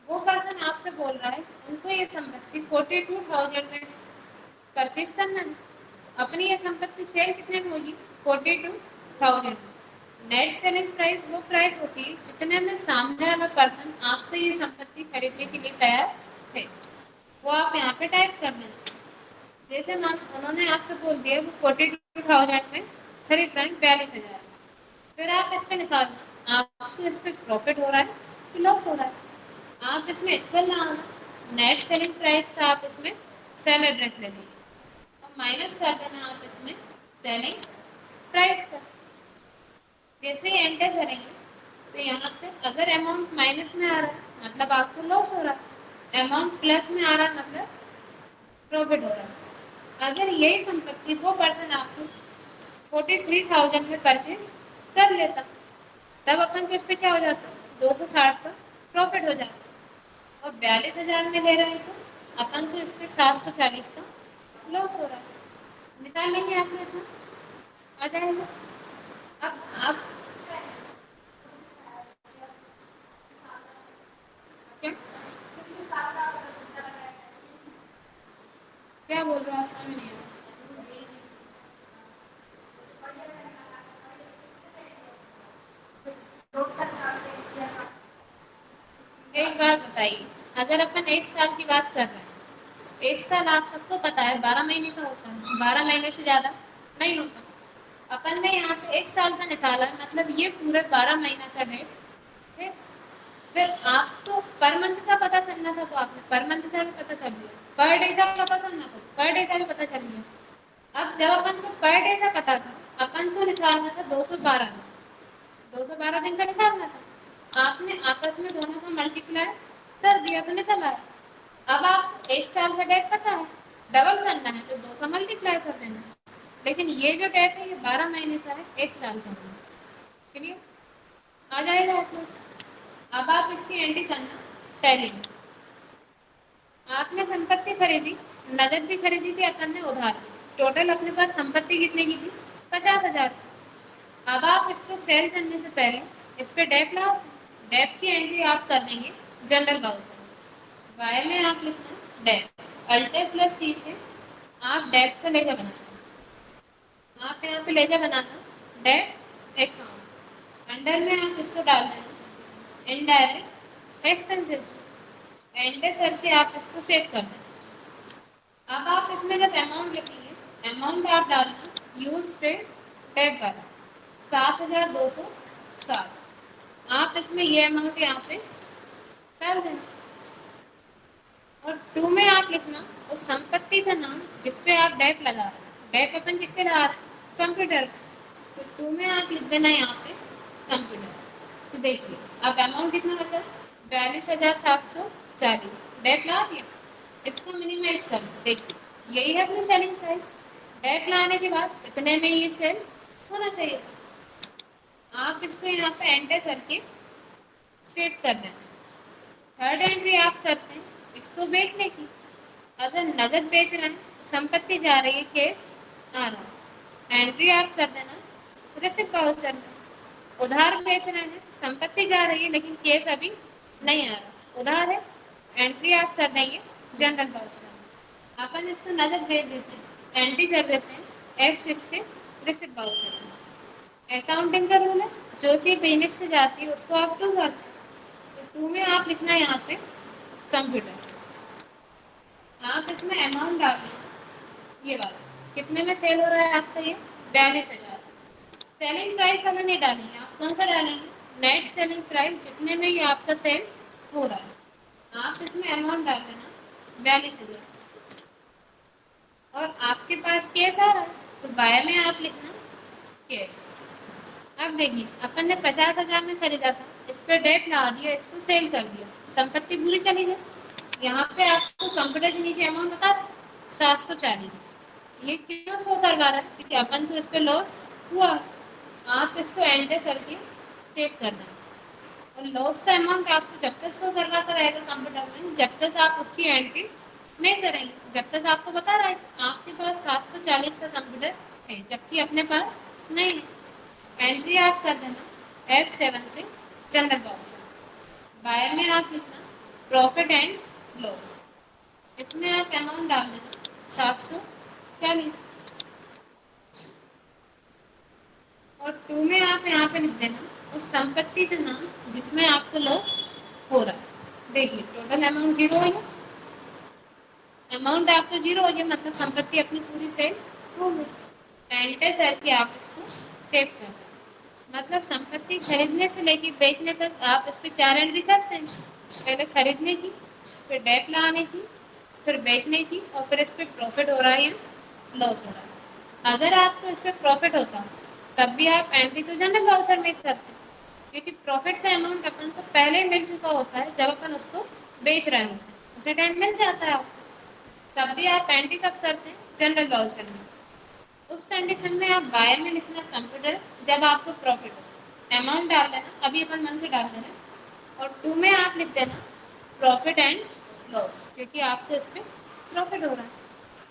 وہ पर्सन आपसे बोल रहा है उनको ये संपत्ति 42,000 में परचेज करना है। अपनी ये संपत्ति सेल कितने में होगी? 42,000। नेट सेलिंग प्राइस वो प्राइस होती है जितने में सामने वाला पर्सन आपसे ये संपत्ति खरीदने के लिए तैयार है। वो आप यहाँ पे टाइप कर देना। जैसे मान उन्होंने आपसे बोल दिया वो 42,000 में खरीद रहे हैं 42,000, फिर आप इस पे निकालना आपको इस पे प्रॉफिट हो रहा है कि लॉस हो रहा है। आप इसमें इक्वल ना आना, नेट सेलिंग प्राइस का आप इसमें सेल एड्रेस ले लेंगे और माइनस कर देना आप इसमें सेलिंग प्राइस का। जैसे ही एंटर करेंगे तो यहाँ पे अगर अमाउंट माइनस में आ रहा है मतलब आपको लॉस हो रहा है, अमाउंट प्लस में आ रहा है मतलब प्रॉफिट हो रहा है। अगर यही संपत्ति वो पर्सन आपसे 43,000 में परचेज कर लेता तब अपन को इस पे क्या हो जाता, 260 का प्रॉफिट हो जाता। और 42,000 में ले रहे हैं तो अपन को इस पे 740 का लॉस हो रहा है। निकाल लेंगे आपने इतना आ जाएगा। अब आप क्या क्या बोल रहे हो आप समझ नहीं एक बात बताइए, अगर अपन 1 साल की बात कर रहे हैं, 1 साल आप सबको पता है 12 महीने का होता है, 12 महीने से ज़्यादा नहीं होता। अपन ने यहाँ पे 1 साल का निकाला मतलब ये पूरे 12 महीना का डेट है। फिर आपको पर मंथ का पता करना था तो आपने पर मंथ का भी पता कर लिया, पर डे का पता करना था पर डे का भी पता चल लिया। अब जब अपन को पर डे का पता था अपन को निकालना था 212 दिन, 212 दिन का निकालना था। आपने आपस में दोनों का मल्टीप्लाई कर दिया तो निकल आया। अब आप 1 साल का डेट पता है, डबल करना है तो 2 का मल्टीप्लाई कर देना है। लेकिन ये जो डेट है ये 12 महीने का है, 1 साल का है। क्लियर आ जाएगा आपको। अब आप इसकी एंट्री करना टैली में। आपने संपत्ति खरीदी, नगद भी खरीदी थी अपन ने उधार भी। टोटल अपने पास संपत्ति कितने की थी? 50,000। अब आप इसको सेल करने से पहले इस पे डेप लाओ। डेप की एंट्री आप कर देंगे जनरल बाउचर। वाई में आप लिखना डेप, अल्टे प्लस सी से आप डेप को लेकर बनाना। आप यहाँ पे लेकर बनाना डेप अकाउंट। अंडर में आप इसको डाल देना इनडायरेक्ट एक्सपेंसेस। एंटर करके आप इसको सेव कर देना। अब आप इसमें जब अमाउंट लिखेंगे अमाउंट आप डालना यूज पेड डेप वाला 7,207। आप इसमें ये अमाउंट यहाँ पे डाल देना और टू में आप लिखना उस संपत्ति का नाम जिसपे आप डेप लगा रहे हैं। डेप अपन किस पे लगा रहे हैं? कंप्यूटर। तो टू में आप लिख देना यहाँ पे कंप्यूटर। तो देखिए अब अमाउंट कितना बचा? 42,740। डेप ला दिया, इसको मिनिमाइज कर लो। देखिए यही है अपनी सेलिंग प्राइस। डेप लाने के बाद इतने में ये सेल होना चाहिए। आप इसको यहाँ पे एंटर करके सेव कर देना। थर्ड एंट्री आप करते हैं इसको बेचने की। अगर नगद बेच रहे हैं तो संपत्ति जा रही है, केस आ रहा है, एंट्री आप कर देना रिसिप्ट वाउचर में। उधार बेच रहे हैं संपत्ति जा रही है लेकिन केस अभी नहीं आ रहा, उधार है, एंट्री आप कर देंगे जनरल वाउचर में। अपन इसको नगद बेच देते हैं, एंट्री कर देते हैं F6 से रिसिप्ट वाउचर में। अकाउंटिंग का रूल है जो कि बिजनेस से जाती है उसको आप टू करते हैं। तो टू में आप लिखना है यहाँ पे कंप्यूटर। आप इसमें अमाउंट डाल देना ये वाला कितने में सेल हो रहा है आपका ये 42,000। सेलिंग प्राइस वाला नहीं डालेंगे, आप कौन सा डालेंगे? नेट सेलिंग प्राइस जितने में ये आपका सेल हो रहा है। आप इसमें अमाउंट डाल देना 42,000 और आपके पास केस आ रहा है तो बाय में आप लिखना केस। अब देखिए अपन ने 50,000 में खरीदा था, इस पर डेट लगा दिया, इसको सेल कर दिया, संपत्ति पूरी चली गई। यहाँ पे आपको कंप्यूटर के नीचे अमाउंट बता रहा है 740। ये क्यों शो करवा रहा है? क्योंकि अपन को इस पे लॉस हुआ। आप इसको एंटर करके सेव कर देना और लॉस का अमाउंट आपको जब तक शो करवाता रहेगा कंप्यूटर में जब तक आप उसकी एंट्री नहीं करेंगे, जब तक आपको बता रहा है आपके पास 740 का कंप्यूटर है जबकि अपने पास नहीं है। एंट्री आप कर देना F7 से जनरल वाउचर। बायर में आप लिखना प्रॉफिट एंड लॉस, इसमें आप अमाउंट डाल देना 740 और 2 में आप यहाँ पे लिख देना उस संपत्ति का नाम जिसमें आपको लॉस हो रहा है। देखिए टोटल अमाउंट 0 हो गया, अमाउंट आपको 0 हो गया, मतलब संपत्ति अपनी पूरी सेल हो गई। एंटर करके आप इसको सेव कर दें। मतलब संपत्ति खरीदने से लेकर बेचने तक आप इस पर 4 एंट्री करते हैं। पहले खरीदने की, फिर डेट लगाने की, फिर बेचने की, और फिर इस पर प्रॉफिट हो रहा है या लॉस हो रहा है। अगर आपको इस पर प्रॉफिट होता तब भी आप एंट्री तो जनरल वाउचर में करते, क्योंकि प्रॉफिट का अमाउंट अपन को पहले मिल चुका होता है जब अपन उसको बेच रहे होते हैं, उसी टाइम मिल जाता है आपको, तब भी आप एंट्री कब करते हैं जनरल वाउचर में। उस कंडीशन में आप बाय में लिखना कंप्यूटर जब आपको प्रॉफिट हो, अमाउंट डाल देना, अभी अपन 1 से डाल देना, और 2 में आप लिख देना प्रॉफिट एंड लॉस, क्योंकि आपको इस पर प्रॉफिट हो रहा है।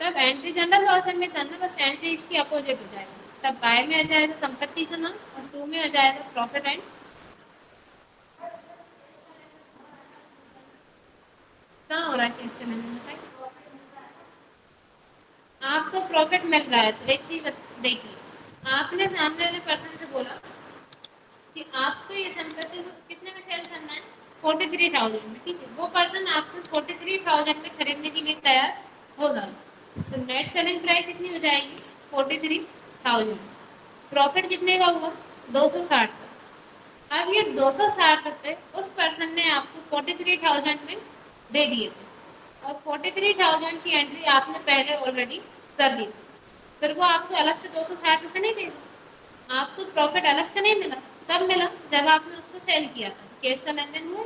तब एंट्री जनरल वाउचर में करना, बस एंट्री इसकी अपोजिट हो जाएगी। तब बाय में आ जाएगा संपत्ति का नाम और 2 में आ जाएगा प्रॉफिट एंड। कहाँ हो रहा है चेंज करने में बताइए। आपको प्रॉफिट मिल रहा है तो एक चीज देखिए, आपने सामने वाले पर्सन से बोला कि आपको ये संपत्ति को कितने में सेल करना है, 43,000 में, ठीक है। वो पर्सन आपसे 43,000 में खरीदने के लिए तैयार होगा, तो नेट सेलिंग प्राइस कितनी हो जाएगी 43,000। प्रॉफिट कितने का हुआ 260 का। अब ये 260 रुपये उस पर्सन ने आपको 43,000 में दे दिए थे, और 43,000 की एंट्री आपने पहले ऑलरेडी कर दी थी, फिर वो आपको अलग से 260 रुपये नहीं देगा। आपको प्रॉफिट अलग से नहीं मिला, तब मिला जब आपने उसको सेल किया था, कैश का लेन देन हुआ,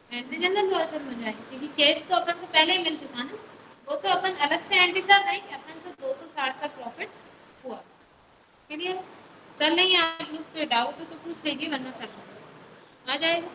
एंट्री जनरल वाउचर में जाएगी, क्योंकि कैश तो अपन को पहले ही मिल चुका ना, वो तो अपन अलग से एंट्री कर रहे हैं, अपन को 260 का प्रॉफिट हुआ। क्लियर? चल नहीं आप लोग कोई डाउट हो तो पूछ लीजिए, वरना कर आ जाएगा।